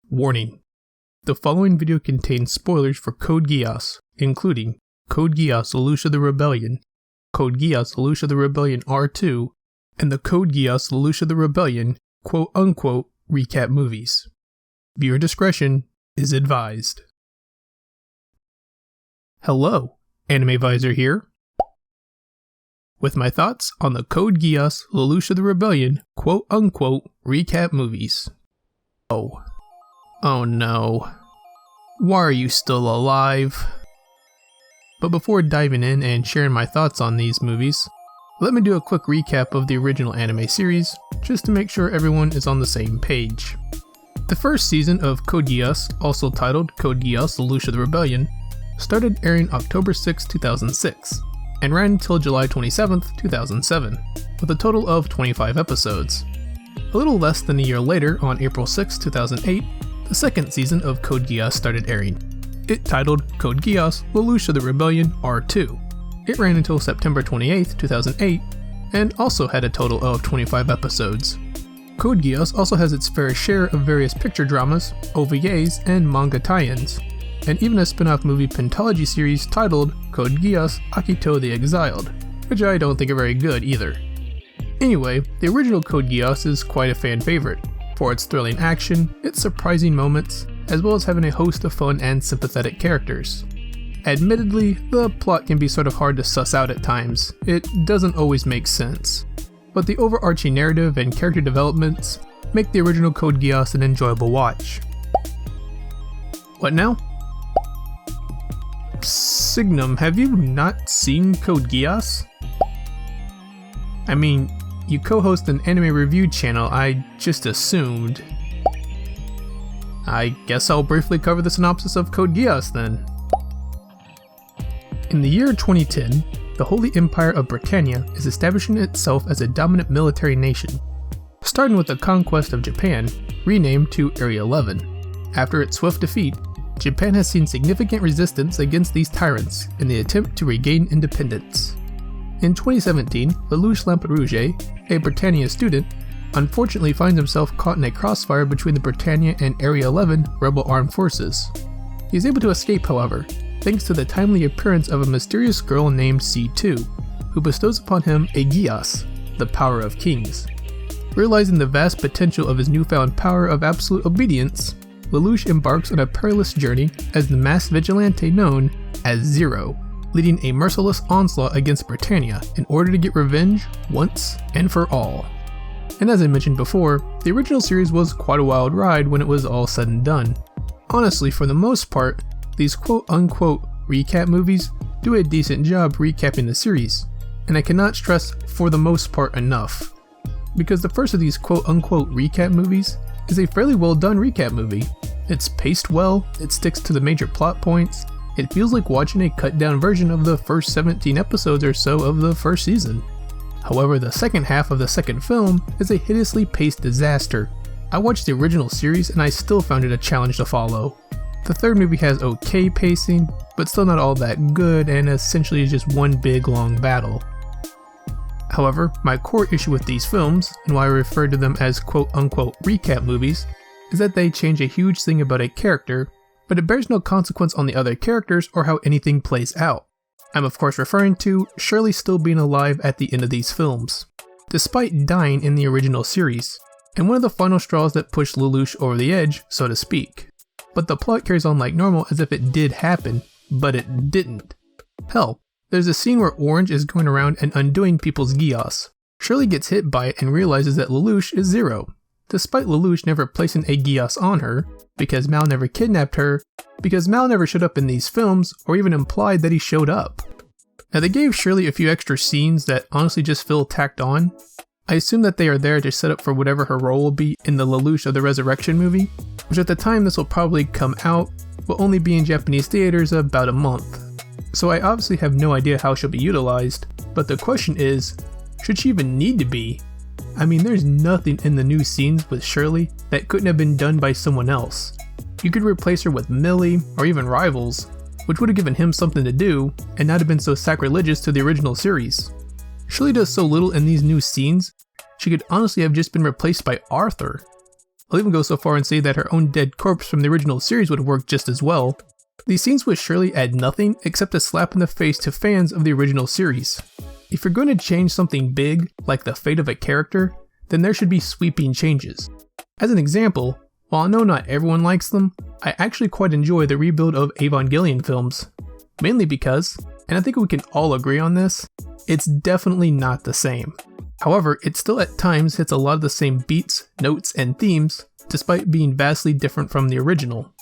Warning. The following video contains spoilers for Code Geass, including Code Geass Lelouch of the Rebellion, Code Geass Lelouch of the Rebellion R2, and the Code Geass Lelouch of the Rebellion quote-unquote recap movies. Viewer discretion is advised. Hello, Anime Visor here, with my thoughts on the Code Geass Lelouch of the Rebellion quote-unquote recap movies. Oh no. Why are you still alive? But before diving in and sharing my thoughts on these movies, let me do a quick recap of the original anime series, just to make sure everyone is on the same page. The first season of Code Geass, also titled Code Geass Lelouch of the Rebellion, started airing October 6, 2006, and ran until July 27, 2007, with a total of 25 episodes. A little less than a year later, on April 6, 2008, the second season of Code Geass started airing. It titled Code Geass Lelouch of the Rebellion R2. It ran until September 28, 2008, and also had a total of 25 episodes. Code Geass also has its fair share of various picture dramas, OVAs, and manga tie-ins, and even a spin-off movie pentology series titled Code Geass Akito the Exiled, which I don't think are very good either. Anyway, the original Code Geass is quite a fan favorite, for its thrilling action, its surprising moments, as well as having a host of fun and sympathetic characters. Admittedly, the plot can be sort of hard to suss out at times. It doesn't always make sense. But the overarching narrative and character developments make the original Code Geass an enjoyable watch. What now? SiGNUM, have you not seen Code Geass? I mean, you co-host an anime review channel, I just assumed. I guess I'll briefly cover the synopsis of Code Geass then. In the year 2010, the Holy Empire of Britannia is establishing itself as a dominant military nation, starting with the conquest of Japan, renamed to Area 11. After its swift defeat, Japan has seen significant resistance against these tyrants in the attempt to regain independence. In 2017, Lelouch Lamperouge, a Britannia student, unfortunately finds himself caught in a crossfire between the Britannia and Area 11 rebel armed forces. He is able to escape, however, thanks to the timely appearance of a mysterious girl named C2, who bestows upon him a Geass, the power of kings. Realizing the vast potential of his newfound power of absolute obedience, Lelouch embarks on a perilous journey as the masked vigilante known as Zero, leading a merciless onslaught against Britannia in order to get revenge once and for all. And as I mentioned before, the original series was quite a wild ride when it was all said and done. Honestly, for the most part, these quote-unquote recap movies do a decent job recapping the series, and I cannot stress for the most part enough. Because the first of these quote-unquote recap movies is a fairly well done recap movie. It's paced well, it sticks to the major plot points, it feels like watching a cut down version of the first 17 episodes or so of the first season. However, the second half of the second film is a hideously paced disaster. I watched the original series and I still found it a challenge to follow. The third movie has okay pacing, but still not all that good and essentially is just one big long battle. However, my core issue with these films, and why I refer to them as quote-unquote recap movies, is that they change a huge thing about a character, but it bears no consequence on the other characters or how anything plays out. I'm of course referring to Shirley still being alive at the end of these films, despite dying in the original series, and one of the final straws that pushed Lelouch over the edge, so to speak. But the plot carries on like normal as if it did happen, but it didn't. Hell, there's a scene where Orange is going around and undoing people's Geass. Shirley gets hit by it and realizes that Lelouch is Zero, despite Lelouch never placing a Geass on her, because Mal never kidnapped her, because Mal never showed up in these films or even implied that he showed up. Now they gave Shirley a few extra scenes that honestly just feel tacked on. I assume that they are there to set up for whatever her role will be in the Lelouch of the Resurrection movie, which at the time this will probably come out, will only be in Japanese theaters about a month. So I obviously have no idea how she'll be utilized, but the question is, should she even need to be? I mean, there's nothing in the new scenes with Shirley that couldn't have been done by someone else. You could replace her with Millie, or even Rivals, which would have given him something to do, and not have been so sacrilegious to the original series. Shirley does so little in these new scenes, she could honestly have just been replaced by Arthur. I'll even go so far and say that her own dead corpse from the original series would work just as well. These scenes would surely add nothing except a slap in the face to fans of the original series. If you're going to change something big, like the fate of a character, then there should be sweeping changes. As an example, while I know not everyone likes them, I actually quite enjoy the rebuild of Evangelion films. Mainly because, and I think we can all agree on this, it's definitely not the same. However, it still at times hits a lot of the same beats, notes, and themes, despite being vastly different from the original.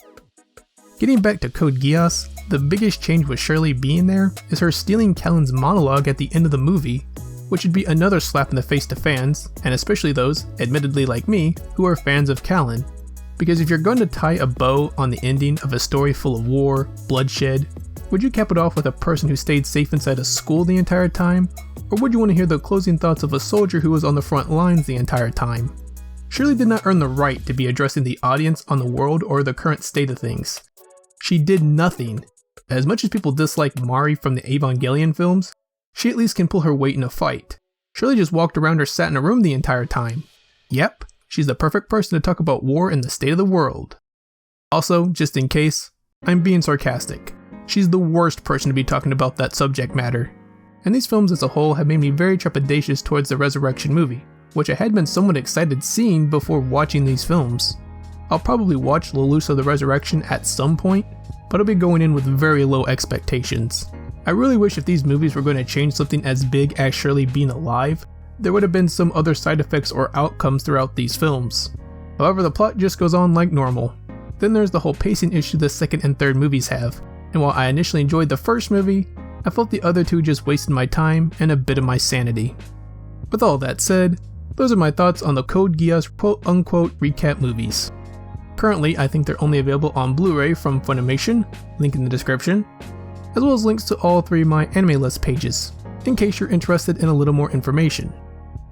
Getting back to Code Geass, the biggest change with Shirley being there is her stealing Callan's monologue at the end of the movie, which would be another slap in the face to fans, and especially those, admittedly like me, who are fans of Callan. Because if you're going to tie a bow on the ending of a story full of war, bloodshed, would you cap it off with a person who stayed safe inside a school the entire time? Or would you want to hear the closing thoughts of a soldier who was on the front lines the entire time? Shirley did not earn the right to be addressing the audience on the world or the current state of things. She did nothing. As much as people dislike Mari from the Evangelion films, she at least can pull her weight in a fight. Shirley just walked around or sat in a room the entire time. Yep, she's the perfect person to talk about war and the state of the world. Also, just in case, I'm being sarcastic. She's the worst person to be talking about that subject matter. And these films as a whole have made me very trepidatious towards the Resurrection movie, which I had been somewhat excited seeing before watching these films. I'll probably watch Lelouch of the Resurrection at some point, but I'll be going in with very low expectations. I really wish if these movies were going to change something as big as Shirley being alive, there would have been some other side effects or outcomes throughout these films. However, the plot just goes on like normal. Then there's the whole pacing issue the second and third movies have, and while I initially enjoyed the first movie, I felt the other two just wasted my time and a bit of my sanity. With all that said, those are my thoughts on the Code Geass quote-unquote recap movies. Currently, I think they're only available on Blu-ray from Funimation, link in the description, as well as links to all three of my anime list pages, in case you're interested in a little more information.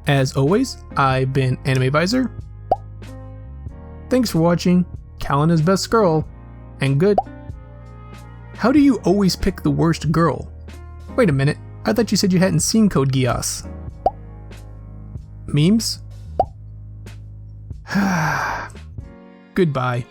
As always, I've been Anime VISOR. Thanks for watching, Callan is best girl, and good. How do you always pick the worst girl? Wait a minute, I thought you said you hadn't seen Code Geass. Memes? Goodbye.